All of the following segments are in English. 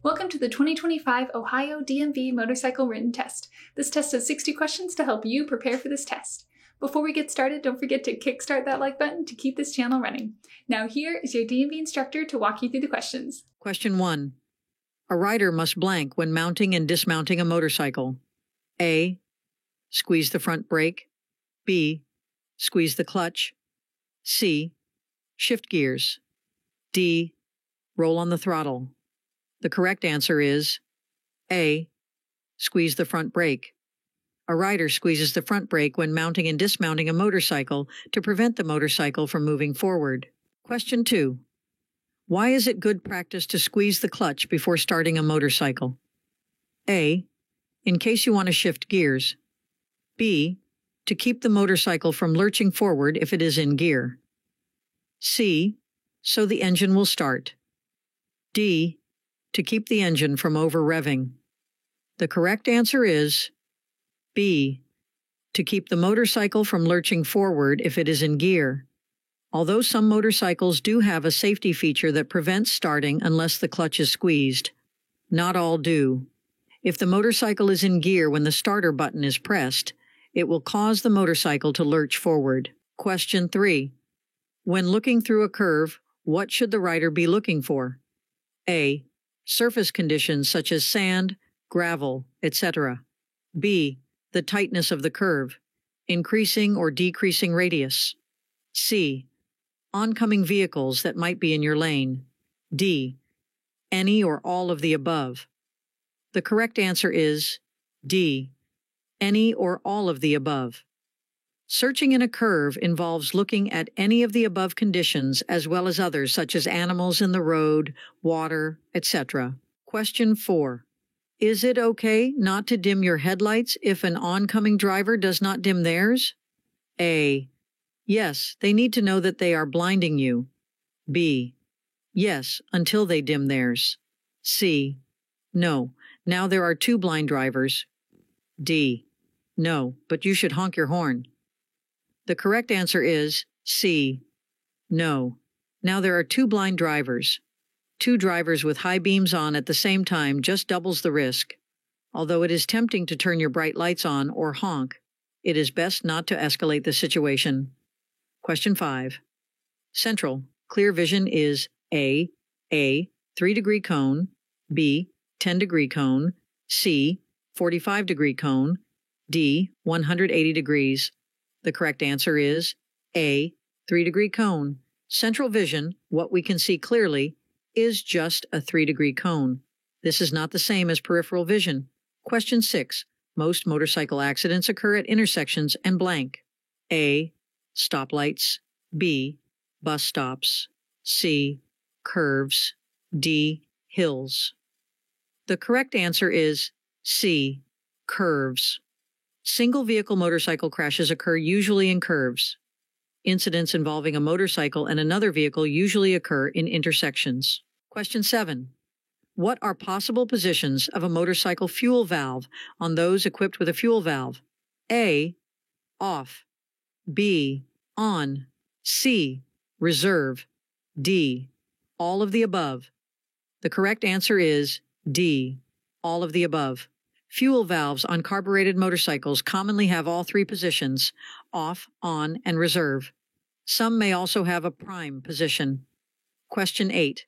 Welcome to the 2025 Ohio DMV Motorcycle Written Test. This test has 60 questions to help you prepare for this test. Before we get started, don't forget to kickstart that like button to keep this channel running. Now here is your DMV instructor to walk you through the questions. Question 1. A rider must blank when mounting and dismounting a motorcycle. A. Squeeze the front brake. B. Squeeze the clutch. C. Shift gears. D. Roll on the throttle. The correct answer is A. Squeeze the front brake. A rider squeezes the front brake when mounting and dismounting a motorcycle to prevent the motorcycle from moving forward. Question 2. Why is it good practice to squeeze the clutch before starting a motorcycle? A. In case you want to shift gears. B. To keep the motorcycle from lurching forward if it is in gear. C. So the engine will start. D. To keep the engine from over-revving. The correct answer is B. To keep the motorcycle from lurching forward if it is in gear. Although some motorcycles do have a safety feature that prevents starting unless the clutch is squeezed, not all do. If the motorcycle is in gear when the starter button is pressed, it will cause the motorcycle to lurch forward. Question 3. When looking through a curve, what should the rider be looking for? A. Surface conditions such as sand, gravel, etc. B. The tightness of the curve, increasing or decreasing radius. C. Oncoming vehicles that might be in your lane. D. Any or all of the above. The correct answer is D. Any or all of the above. Searching in a curve involves looking at any of the above conditions as well as others such as animals in the road, water, etc. Question 4. Is it okay not to dim your headlights if an oncoming driver does not dim theirs? A. Yes, they need to know that they are blinding you. B. Yes, until they dim theirs. C. No, now there are two blind drivers. D. No, but you should honk your horn. The correct answer is C. No. Now there are two blind drivers. Two drivers with high beams on at the same time just doubles the risk. Although it is tempting to turn your bright lights on or honk, it is best not to escalate the situation. Question 5. Central, clear vision is A. 3-degree cone, B. 10-degree cone, C. 45-degree cone, D. 180 degrees. The correct answer is A. 3-degree cone. Central vision, what we can see clearly, is just a 3-degree cone. This is not the same as peripheral vision. Question 6. Most motorcycle accidents occur at intersections and blank. A. Stoplights. B. Bus stops. C. Curves. D. Hills. The correct answer is C. Curves. Single-vehicle motorcycle crashes occur usually in curves. Incidents involving a motorcycle and another vehicle usually occur in intersections. Question 7. What are possible positions of a motorcycle fuel valve on those equipped with a fuel valve? A. Off. B. On. C. Reserve. D. All of the above. The correct answer is D. All of the above. Fuel valves on carbureted motorcycles commonly have all three positions, off, on, and reserve. Some may also have a prime position. Question 8.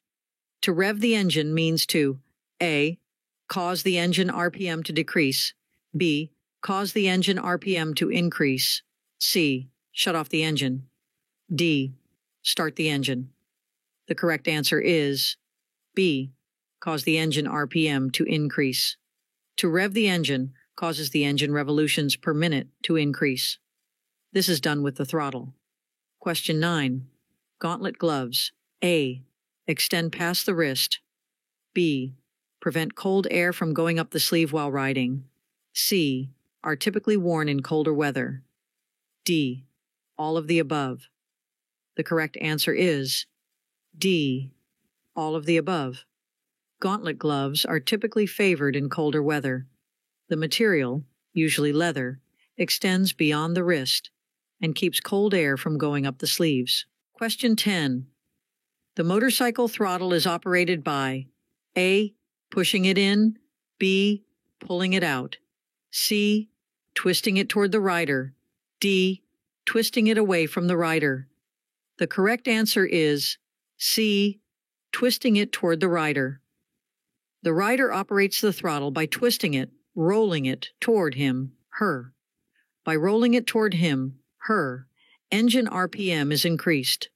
To rev the engine means to A. Cause the engine RPM to decrease. B. Cause the engine RPM to increase. C. Shut off the engine. D. Start the engine. The correct answer is B. Cause the engine RPM to increase. To rev the engine causes the engine revolutions per minute to increase. This is done with the throttle. Question 9. Gauntlet gloves. A. Extend past the wrist. B. Prevent cold air from going up the sleeve while riding. C. Are typically worn in colder weather. D. All of the above. The correct answer is D. All of the above. Gauntlet gloves are typically favored in colder weather. The material, usually leather, extends beyond the wrist and keeps cold air from going up the sleeves. Question 10. The motorcycle throttle is operated by A. pushing it in, B, pulling it out, C, twisting it toward the rider, D, twisting it away from the rider. The correct answer is C, twisting it toward the rider. The rider operates the throttle by twisting it, rolling it toward him, her. By rolling it toward him, her, engine RPM is increased.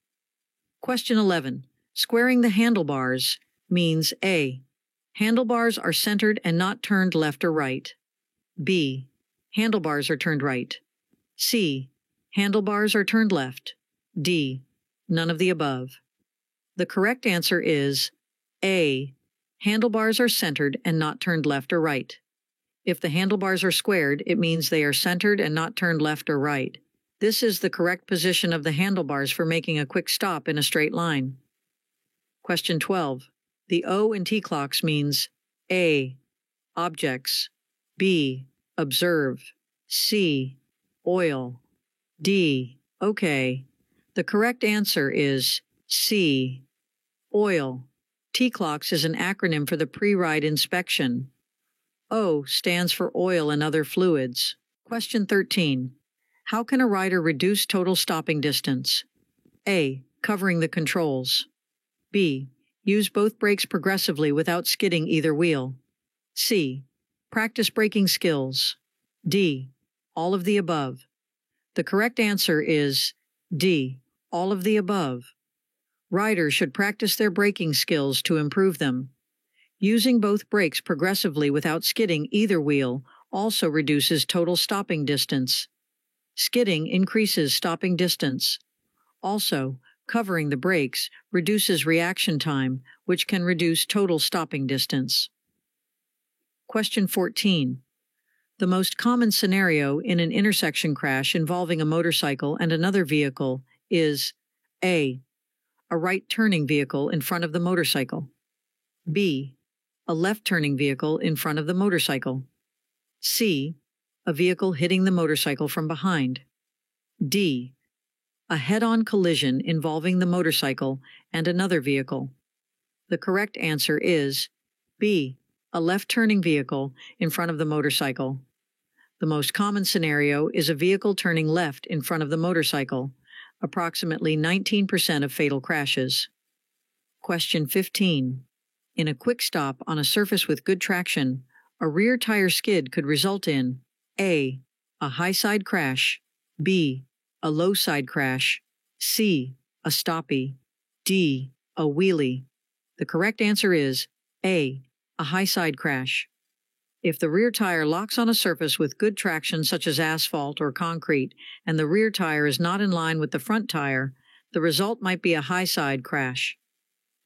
Question 11. Squaring the handlebars means A. Handlebars are centered and not turned left or right. B. Handlebars are turned right. C. Handlebars are turned left. D. None of the above. The correct answer is A. Handlebars are centered and not turned left or right. If the handlebars are squared, it means they are centered and not turned left or right. This is the correct position of the handlebars for making a quick stop in a straight line. Question 12. The O in T-clocks means A. Objects, B. Observe, C. Oil, D. Okay. The correct answer is C. Oil. T-clocks is an acronym for the pre-ride inspection. O stands for oil and other fluids. Question 13. How can a rider reduce total stopping distance? A. Covering the controls. B. Use both brakes progressively without skidding either wheel. C. Practice braking skills. D. All of the above. The correct answer is D. All of the above. Riders should practice their braking skills to improve them. Using both brakes progressively without skidding either wheel also reduces total stopping distance. Skidding increases stopping distance. Also, covering the brakes reduces reaction time, which can reduce total stopping distance. Question 14. The most common scenario in an intersection crash involving a motorcycle and another vehicle is A. A right-turning vehicle in front of the motorcycle. B. A left-turning vehicle in front of the motorcycle. C. A vehicle hitting the motorcycle from behind. D. A head-on collision involving the motorcycle and another vehicle. The correct answer is B. A left-turning vehicle in front of the motorcycle. The most common scenario is a vehicle turning left in front of the motorcycle, approximately 19% of fatal crashes. Question 15. In a quick stop on a surface with good traction, a rear tire skid could result in A. A high side crash, B. A low side crash, C. A stoppie, D. A wheelie. The correct answer is A. A high side crash. If the rear tire locks on a surface with good traction such as asphalt or concrete, and the rear tire is not in line with the front tire, the result might be a high side crash.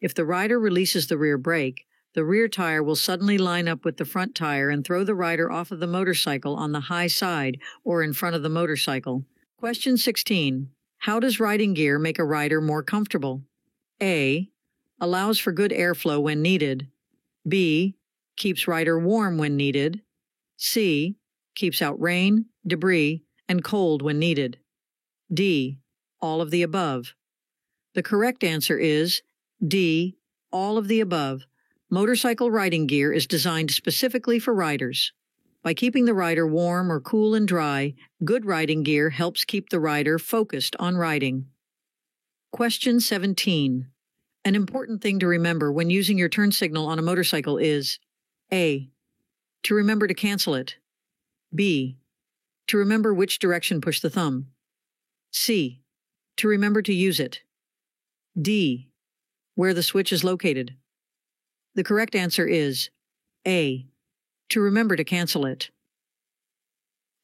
If the rider releases the rear brake, the rear tire will suddenly line up with the front tire and throw the rider off of the motorcycle on the high side or in front of the motorcycle. Question 16. How does riding gear make a rider more comfortable? A. Allows for good airflow when needed. B. Keeps rider warm when needed. C. Keeps out rain, debris, and cold when needed. D. All of the above. The correct answer is D. All of the above. Motorcycle riding gear is designed specifically for riders. By keeping the rider warm or cool and dry, good riding gear helps keep the rider focused on riding. Question 17. An important thing to remember when using your turn signal on a motorcycle is A. To remember to cancel it. B. To remember which direction push the thumb. C. To remember to use it. D. Where the switch is located. The correct answer is A. To remember to cancel it.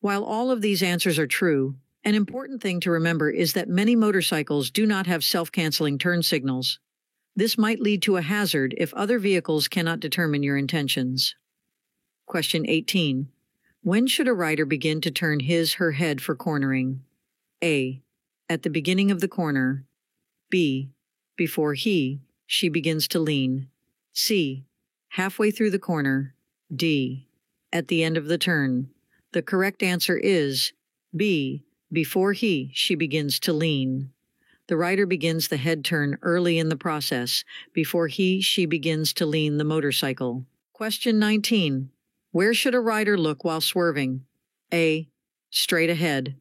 While all of these answers are true, an important thing to remember is that many motorcycles do not have self-canceling turn signals. This might lead to a hazard if other vehicles cannot determine your intentions. Question 18. When should a rider begin to turn his/her head for cornering? A. At the beginning of the corner. B. Before she begins to lean. C. Halfway through the corner. D. At the end of the turn. The correct answer is B. Before she begins to lean. The rider begins the head turn early in the process, before she begins to lean the motorcycle. Question 19. Where should a rider look while swerving? A. Straight ahead.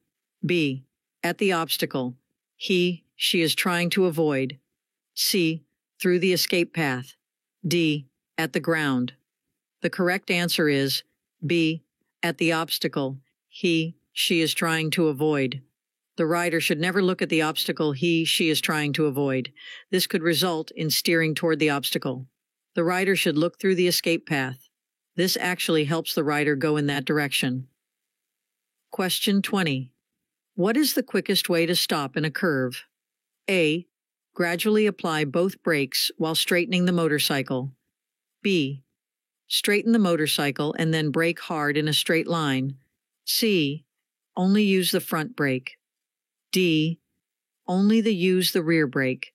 B. At the obstacle she is trying to avoid. C. Through the escape path. D. At the ground. The correct answer is B. At the obstacle she is trying to avoid. The rider should never look at the obstacle she is trying to avoid. This could result in steering toward the obstacle. The rider should look through the escape path. This actually helps the rider go in that direction. Question 20. What is the quickest way to stop in a curve? A. Gradually apply both brakes while straightening the motorcycle. B. Straighten the motorcycle and then brake hard in a straight line. C. Only use the front brake. D. Only use the rear brake.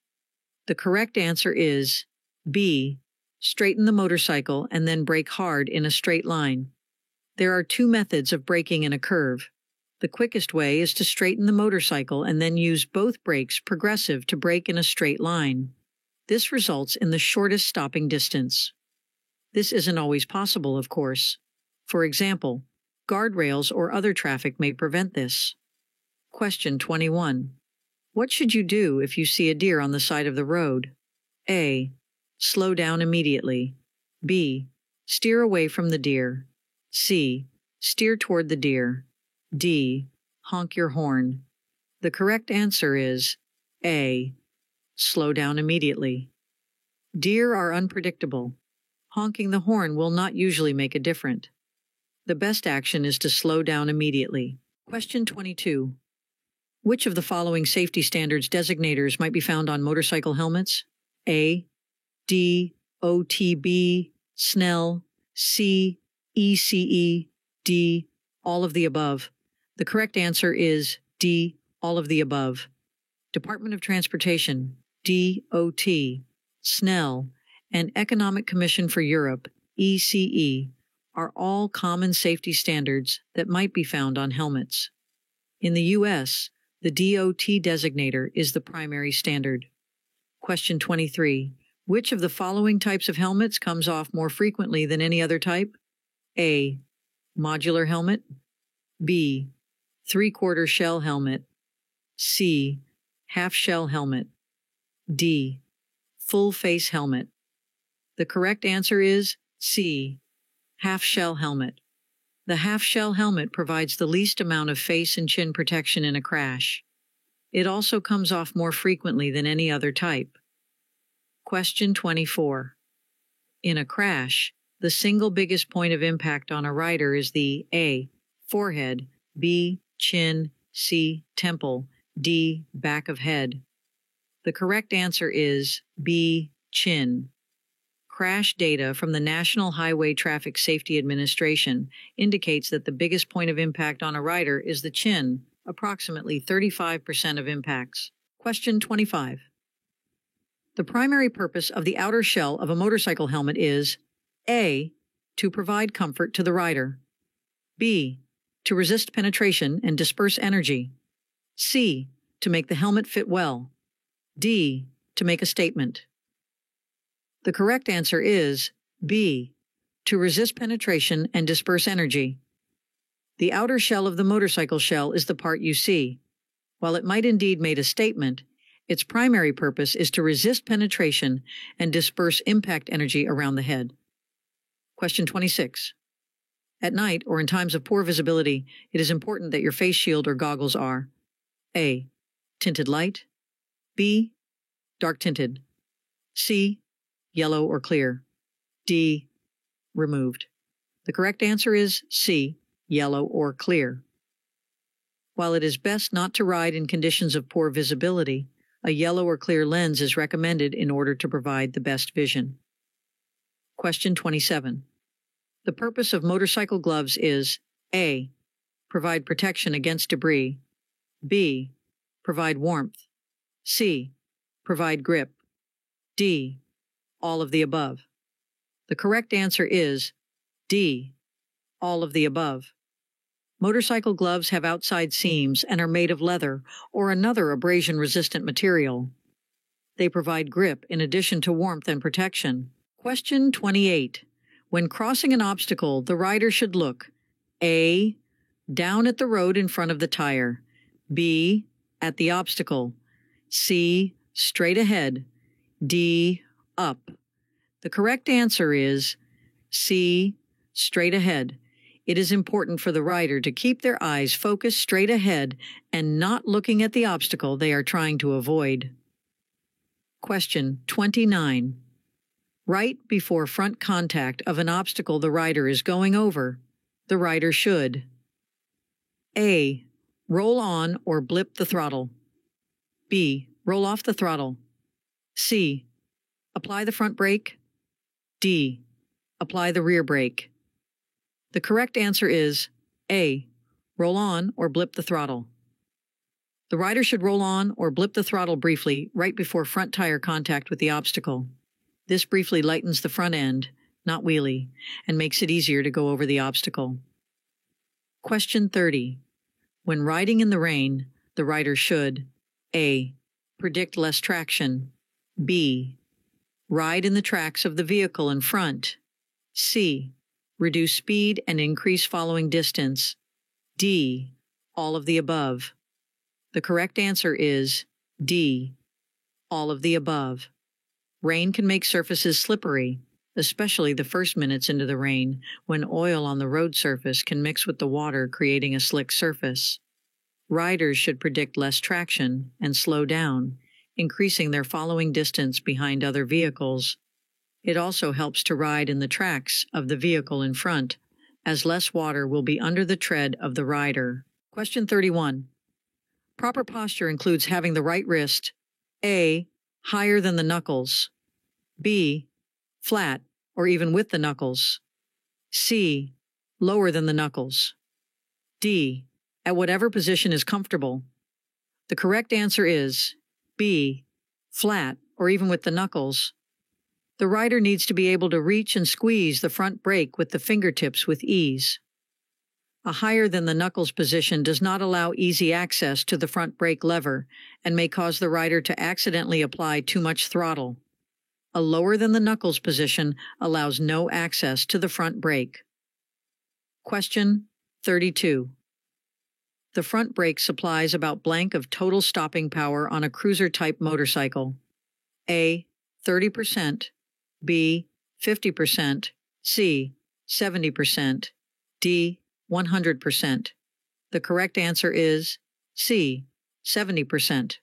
The correct answer is B. Straighten the motorcycle and then brake hard in a straight line. There are two methods of braking in a curve. The quickest way is to straighten the motorcycle and then use both brakes progressive to brake in a straight line. This results in the shortest stopping distance. This isn't always possible, of course. For example, guardrails or other traffic may prevent this. Question 21. What should you do if you see a deer on the side of the road? A. Slow down immediately. B. Steer away from the deer. C. Steer toward the deer. D. Honk your horn. The correct answer is A. Slow down immediately. Deer are unpredictable. Honking the horn will not usually make a difference. The best action is to slow down immediately. Question 22. Which of the following safety standards designators might be found on motorcycle helmets? A. D. OTB. Snell. C. ECE. D. All of the above. The correct answer is D. All of the above. Department of Transportation, DOT, Snell, and Economic Commission for Europe, ECE, are all common safety standards that might be found on helmets. In the U.S., the DOT designator is the primary standard. Question 23. Which of the following types of helmets comes off more frequently than any other type? A. Modular helmet. B. Three-quarter shell helmet. C. Half-shell helmet. D. Full-face helmet. The correct answer is C. Half-shell helmet. The half-shell helmet provides the least amount of face and chin protection in a crash. It also comes off more frequently than any other type. Question 24. In a crash, the single biggest point of impact on a rider is the A. Forehead, B. Chin, C. Temple, D. Back of head. The correct answer is B. Chin. Crash data from the National Highway Traffic Safety Administration indicates that the biggest point of impact on a rider is the chin, approximately 35% of impacts. Question 25. The primary purpose of the outer shell of a motorcycle helmet is A. To provide comfort to the rider. B. To resist penetration and disperse energy. C. To make the helmet fit well. D. To make a statement. The correct answer is B. To resist penetration and disperse energy. The outer shell of the motorcycle shell is the part you see. While it might indeed make a statement, its primary purpose is to resist penetration and disperse impact energy around the head. Question 26. At night or in times of poor visibility, it is important that your face shield or goggles are A. Tinted light. B. Dark tinted. C. Yellow or clear. D. Removed. The correct answer is C. Yellow or clear. While it is best not to ride in conditions of poor visibility, a yellow or clear lens is recommended in order to provide the best vision. Question 27. The purpose of motorcycle gloves is A. Provide protection against debris. B. Provide warmth. C. Provide grip. D. All of the above. The correct answer is D. All of the above. Motorcycle gloves have outside seams and are made of leather or another abrasion-resistant material. They provide grip in addition to warmth and protection. Question 28. When crossing an obstacle, the rider should look A. Down at the road in front of the tire, B. At the obstacle, C. Straight ahead, D. Up. The correct answer is C. Straight ahead. It is important for the rider to keep their eyes focused straight ahead and not looking at the obstacle they are trying to avoid. Question 29. Right before front contact of an obstacle the rider is going over, the rider should A. Roll on or blip the throttle. B. Roll off the throttle. C. Apply the front brake. D. Apply the rear brake. The correct answer is A. Roll on or blip the throttle. The rider should roll on or blip the throttle briefly right before front tire contact with the obstacle. This briefly lightens the front end, not wheelie, and makes it easier to go over the obstacle. Question 30. When riding in the rain, the rider should A. Predict less traction. B. Ride in the tracks of the vehicle in front. C. Reduce speed and increase following distance. D. All of the above. The correct answer is D. All of the above. Rain can make surfaces slippery, especially the first minutes into the rain, when oil on the road surface can mix with the water, creating a slick surface. Riders should predict less traction and slow down, increasing their following distance behind other vehicles. It also helps to ride in the tracks of the vehicle in front, as less water will be under the tread of the rider. Question 31. Proper posture includes having the right wrist A. Higher than the knuckles, B. Flat or even with the knuckles, C. Lower than the knuckles, D. At whatever position is comfortable. The correct answer is B. Flat or even with the knuckles. The rider needs to be able to reach and squeeze the front brake with the fingertips with ease. A higher than the knuckles position does not allow easy access to the front brake lever and may cause the rider to accidentally apply too much throttle. A lower than the knuckles position allows no access to the front brake. Question 32. The front brake supplies about blank of total stopping power on a cruiser-type motorcycle. A. 30%, B. 50%, C. 70%, D. 100%. The correct answer is C. 70%.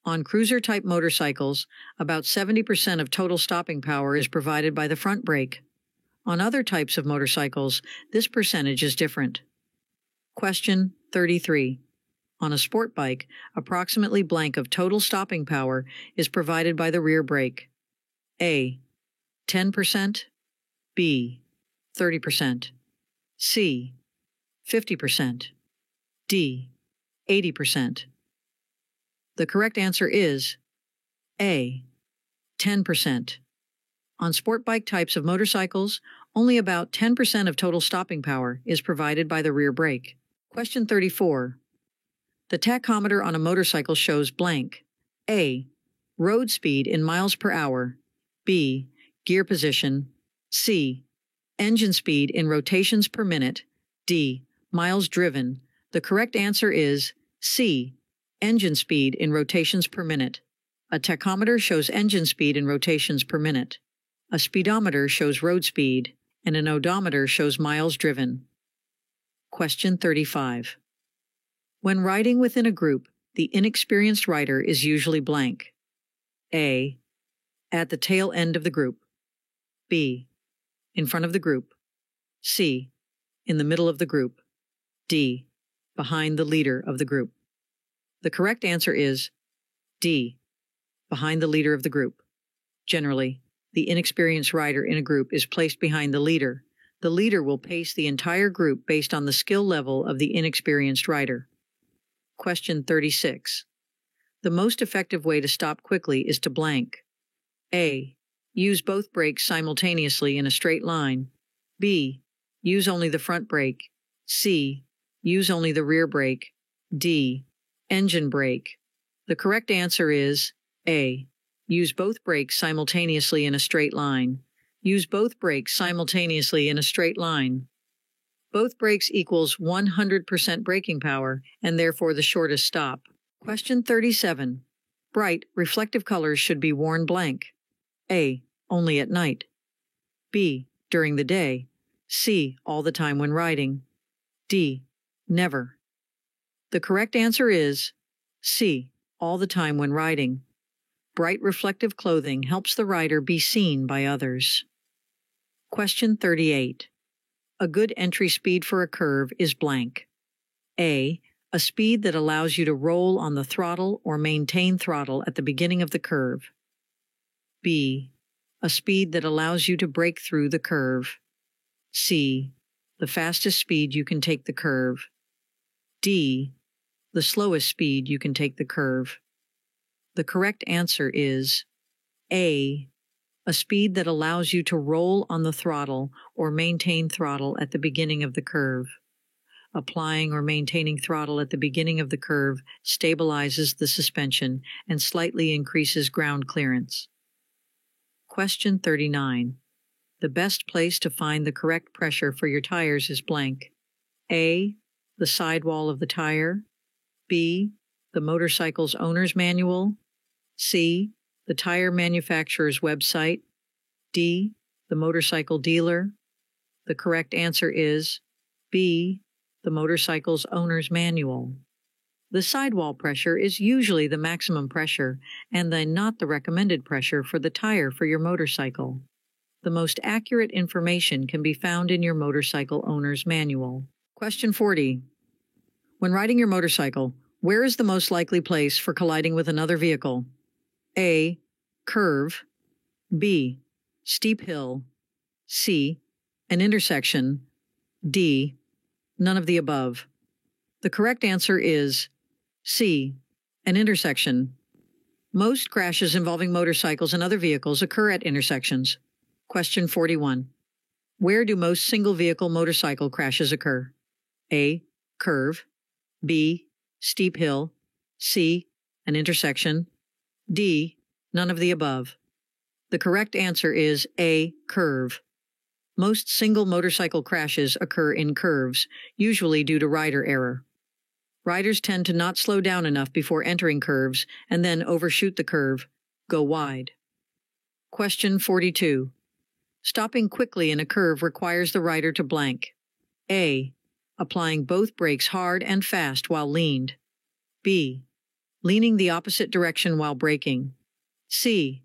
On cruiser-type motorcycles, about 70% of total stopping power is provided by the front brake. On other types of motorcycles, this percentage is different. Question 33. On a sport bike, approximately blank of total stopping power is provided by the rear brake. A. 10%, B. 30%, C. 50%, D. 80%. The correct answer is A. 10%. On sport bike types of motorcycles, only about 10% of total stopping power is provided by the rear brake. Question 34. The tachometer on a motorcycle shows blank. A. Road speed in miles per hour. B. Gear position. C. Engine speed in rotations per minute. D. Miles driven. The correct answer is C. Engine speed in rotations per minute. A tachometer shows engine speed in rotations per minute. A speedometer shows road speed, and an odometer shows miles driven. Question 35. When riding within a group, the inexperienced rider is usually blank. A. At the tail end of the group. B. In front of the group. C. In the middle of the group. D. Behind the leader of the group. The correct answer is D. Behind the leader of the group. Generally, the inexperienced rider in a group is placed behind the leader. The leader will pace the entire group based on the skill level of the inexperienced rider. Question 36. The most effective way to stop quickly is to blank. A. Use both brakes simultaneously in a straight line. B. Use only the front brake. C. Use only the rear brake. D. Engine brake. The correct answer is A. Use both brakes simultaneously in a straight line. use both brakes simultaneously in a straight line. Both brakes equals 100% braking power and therefore the shortest stop. Question 37. Bright, reflective colors should be worn blank. A. Only at night. B. During the day. C. All the time when riding. D. Never. The correct answer is C. All the time when riding. Bright reflective clothing helps the rider be seen by others. Question 38. A good entry speed for a curve is blank. A. A speed that allows you to roll on the throttle or maintain throttle at the beginning of the curve. B. A speed that allows you to break through the curve. C. The fastest speed you can take the curve. D. The slowest speed you can take the curve. The correct answer is A. A speed that allows you to roll on the throttle or maintain throttle at the beginning of the curve. Applying or maintaining throttle at the beginning of the curve stabilizes the suspension and slightly increases ground clearance. Question 39. The best place to find the correct pressure for your tires is blank. A. The sidewall of the tire. B. The motorcycle's owner's manual. C. The tire manufacturer's website. D. The motorcycle dealer. The correct answer is B. The motorcycle's owner's manual. The sidewall pressure is usually the maximum pressure and then not the recommended pressure for the tire for your motorcycle. The most accurate information can be found in your motorcycle owner's manual. Question 40. When riding your motorcycle, where is the most likely place for colliding with another vehicle? A. Curve. B. Steep hill. C. An intersection. D. None of the above. The correct answer is C. An intersection. Most crashes involving motorcycles and other vehicles occur at intersections. Question 41. Where do most single-vehicle motorcycle crashes occur? A. Curve. B. Steep hill. C. An intersection. D. None of the above. The correct answer is A. Curve. Most single motorcycle crashes occur in curves, usually due to rider error. Riders tend to not slow down enough before entering curves and then overshoot the curve, go wide. Question 42. Stopping quickly in a curve requires the rider to blank. A. Applying both brakes hard and fast while leaned. B. Leaning the opposite direction while braking. C.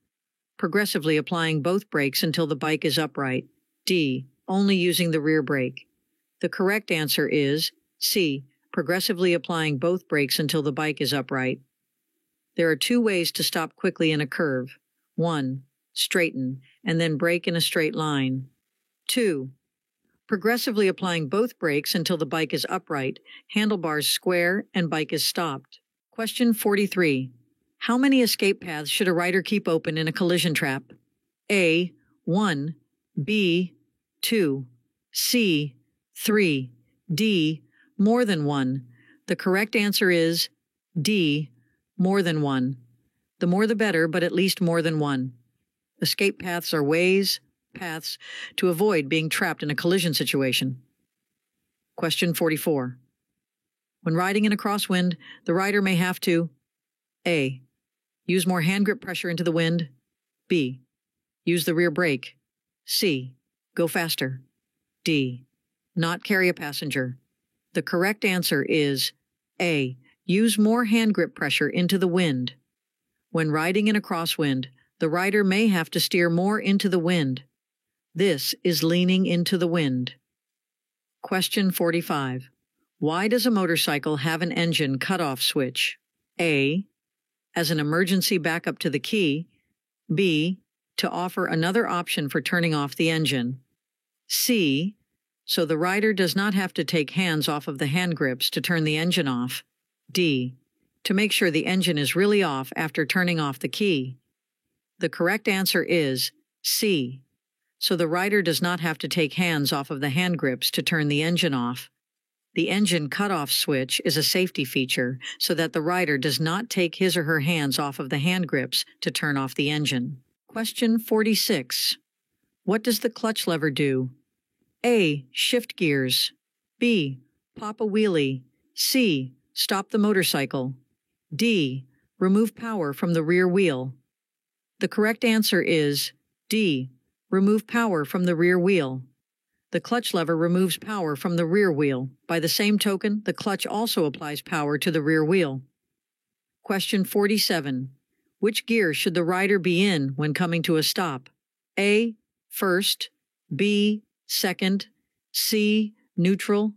Progressively applying both brakes until the bike is upright. D. Only using the rear brake. The correct answer is C. Progressively applying both brakes until the bike is upright. There are two ways to stop quickly in a curve. 1. Straighten, and then brake in a straight line. 2. Progressively applying both brakes until the bike is upright, handlebars square, and bike is stopped. Question 43. How many escape paths should a rider keep open in a collision trap? A. 1. B. 2. C. 3. D. More than 1. The correct answer is D. More than 1. The more the better, but at least more than 1. Escape paths are paths to avoid being trapped in a collision situation. Question 44. When riding in a crosswind, the rider may have to A. Use more hand grip pressure into the wind. B. Use the rear brake. C. Go faster. D. Not carry a passenger. The correct answer is A. Use more hand grip pressure into the wind. When riding in a crosswind, the rider may have to steer more into the wind. This is leaning into the wind. Question 45. Why does a motorcycle have an engine cutoff switch? A. As an emergency backup to the key. B. To offer another option for turning off the engine. C. So the rider does not have to take hands off of the hand grips to turn the engine off. D. To make sure the engine is really off after turning off the key. The correct answer is C. So the rider does not have to take hands off of the hand grips to turn the engine off. The engine cutoff switch is a safety feature so that the rider does not take his or her hands off of the hand grips to turn off the engine. Question 46. What does the clutch lever do? A. Shift gears. B. Pop a wheelie. C. Stop the motorcycle. D. Remove power from the rear wheel. The correct answer is D. Remove power from the rear wheel. The clutch lever removes power from the rear wheel. By the same token, the clutch also applies power to the rear wheel. Question 47. Which gear should the rider be in when coming to a stop? A. First. B. Second. C. Neutral.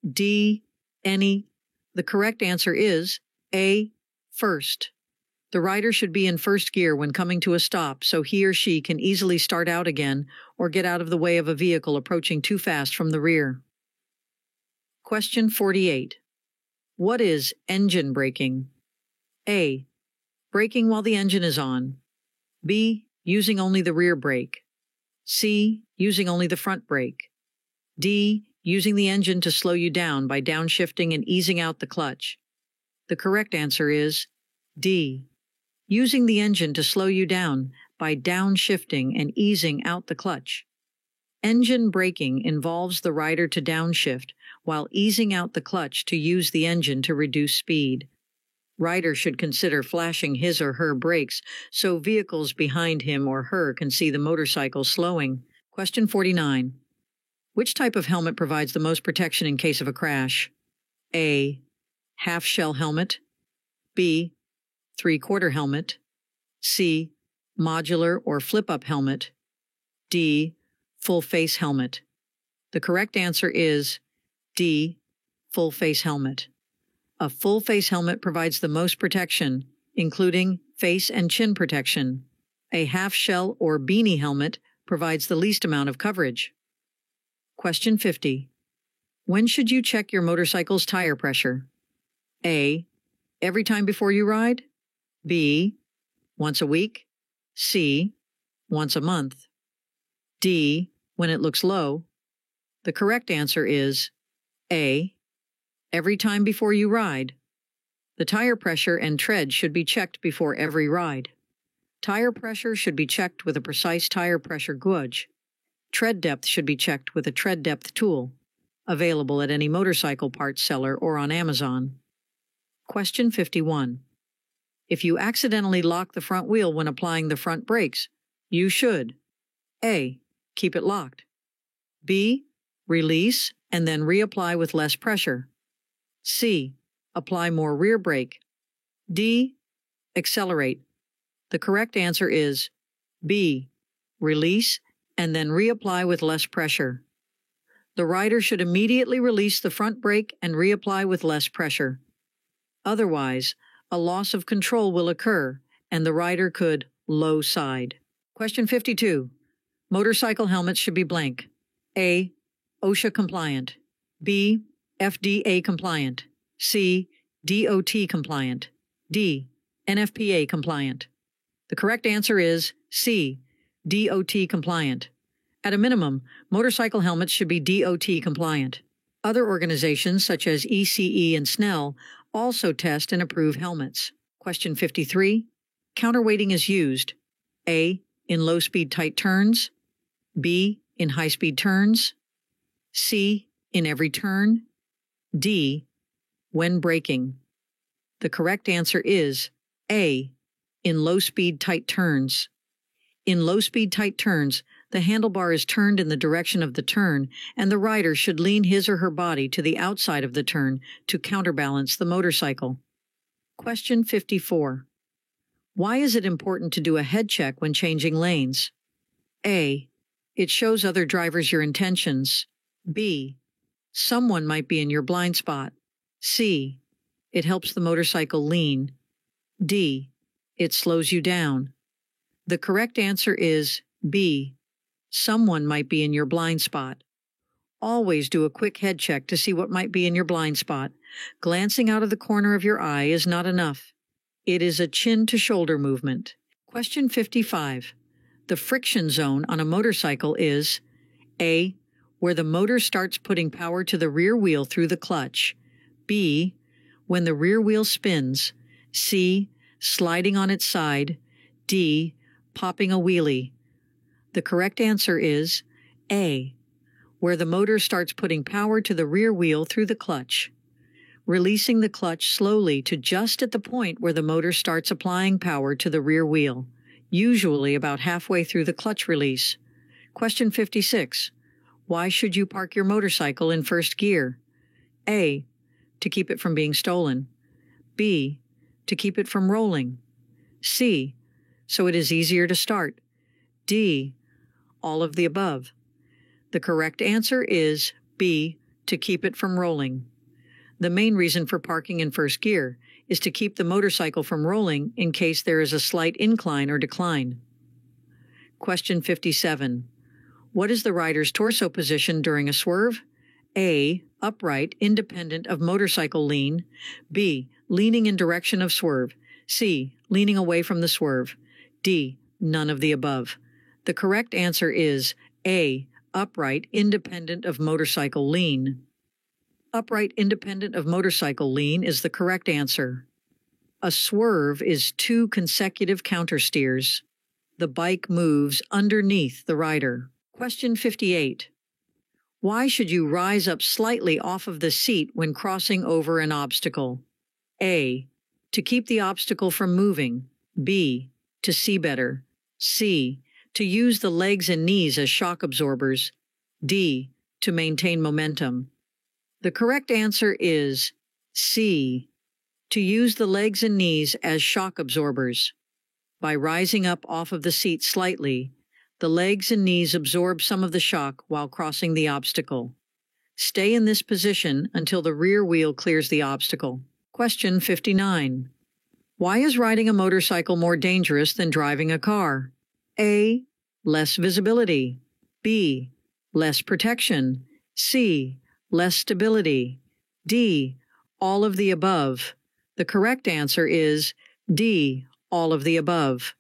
D. Any. The correct answer is A. First. The rider should be in first gear when coming to a stop so he or she can easily start out again or get out of the way of a vehicle approaching too fast from the rear. Question 48. What is engine braking? A. Braking while the engine is on. B. Using only the rear brake. C. Using only the front brake. D. Using the engine to slow you down by downshifting and easing out the clutch. The correct answer is D. Using the engine to slow you down by downshifting and easing out the clutch. Engine braking involves the rider to downshift while easing out the clutch to use the engine to reduce speed. Rider should consider flashing his or her brakes so vehicles behind him or her can see the motorcycle slowing. Question 49. Which type of helmet provides the most protection in case of a crash? A. Half-shell helmet. B. Three-quarter helmet. C. Modular or flip-up helmet. D. Full-face helmet. The correct answer is D. Full-face helmet. A full-face helmet provides the most protection, including face and chin protection. A half-shell or beanie helmet provides the least amount of coverage. Question 50. When should you check your motorcycle's tire pressure? A. Every time before you ride. B. Once a week. C. Once a month. D. When it looks low. The correct answer is A. Every time before you ride. The tire pressure and tread should be checked before every ride. Tire pressure should be checked with a precise tire pressure gauge. Tread depth should be checked with a tread depth tool, available at any motorcycle parts seller or on Amazon. Question 51. If you accidentally lock the front wheel when applying the front brakes, you should A. Keep it locked. B. Release and then reapply with less pressure. C. Apply more rear brake. D. Accelerate. The correct answer is B. Release and then reapply with less pressure. The rider should immediately release the front brake and reapply with less pressure. Otherwise, a loss of control will occur and the rider could low side. Question 52. Motorcycle helmets should be blank. A. OSHA compliant. B. FDA compliant. C. DOT compliant. D. NFPA compliant. The correct answer is C. DOT compliant. At a minimum, motorcycle helmets should be DOT compliant. Other organizations such as ECE and Snell also test and approve helmets. Question 53. Counterweighting is used. A. In low-speed tight turns. B. In high-speed turns. C. In every turn. D. When braking. The correct answer is A. In low-speed tight turns. In low-speed tight turns, the handlebar is turned in the direction of the turn, and the rider should lean his or her body to the outside of the turn to counterbalance the motorcycle. Question 54. Why is it important to do a head check when changing lanes? A. It shows other drivers your intentions. B. Someone might be in your blind spot. C. It helps the motorcycle lean. D. It slows you down. The correct answer is B. Someone might be in your blind spot. Always do a quick head check to see what might be in your blind spot. Glancing out of the corner of your eye is not enough. It is a chin-to-shoulder movement. Question 55. The friction zone on a motorcycle is A. Where the motor starts putting power to the rear wheel through the clutch. B. When the rear wheel spins. C. Sliding on its side. D. Popping a wheelie. The correct answer is A, where the motor starts putting power to the rear wheel through the clutch, releasing the clutch slowly to just at the point where the motor starts applying power to the rear wheel, usually about halfway through the clutch release. Question 56. Why should you park your motorcycle in first gear? A, to keep it from being stolen. B, to keep it from rolling. C, so it is easier to start. D, all of the above. The correct answer is B, to keep it from rolling. The main reason for parking in first gear is to keep the motorcycle from rolling in case there is a slight incline or decline. Question 57. What is the rider's torso position during a swerve? A, upright, independent of motorcycle lean. B, leaning in direction of swerve. C, leaning away from the swerve. D, none of the above. The correct answer is A, upright, independent of motorcycle lean. Upright, independent of motorcycle lean is the correct answer. A swerve is 2 consecutive countersteers. The bike moves underneath the rider. Question 58. Why should you rise up slightly off of the seat when crossing over an obstacle? A, to keep the obstacle from moving. B, to see better. C, to use the legs and knees as shock absorbers. D, to maintain momentum. The correct answer is C, to use the legs and knees as shock absorbers. By rising up off of the seat slightly, the legs and knees absorb some of the shock while crossing the obstacle. Stay in this position until the rear wheel clears the obstacle. Question 59. Why is riding a motorcycle more dangerous than driving a car? A, less visibility. B, less protection. C, less stability. D, all of the above. The correct answer is D, all of the above.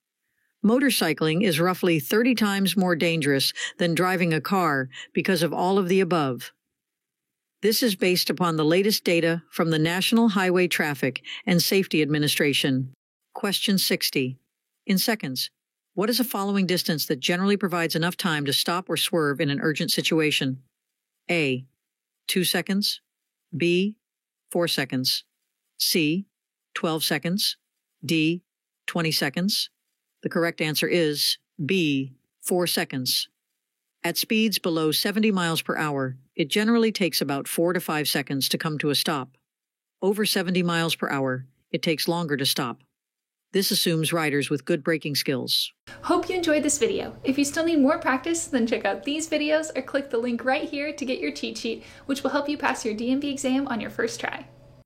Motorcycling is roughly 30 times more dangerous than driving a car because of all of the above. This is based upon the latest data from the National Highway Traffic and Safety Administration. Question 60. In seconds, what is a following distance that generally provides enough time to stop or swerve in an urgent situation? A, 2 seconds. B, 4 seconds. C, 12 seconds. D, 20 seconds. The correct answer is B, 4 seconds. At speeds below 70 miles per hour, it generally takes about 4 to 5 seconds to come to a stop. Over 70 miles per hour, it takes longer to stop. This assumes riders with good braking skills. Hope you enjoyed this video. If you still need more practice, then check out these videos or click the link right here to get your cheat sheet, which will help you pass your DMV exam on your first try.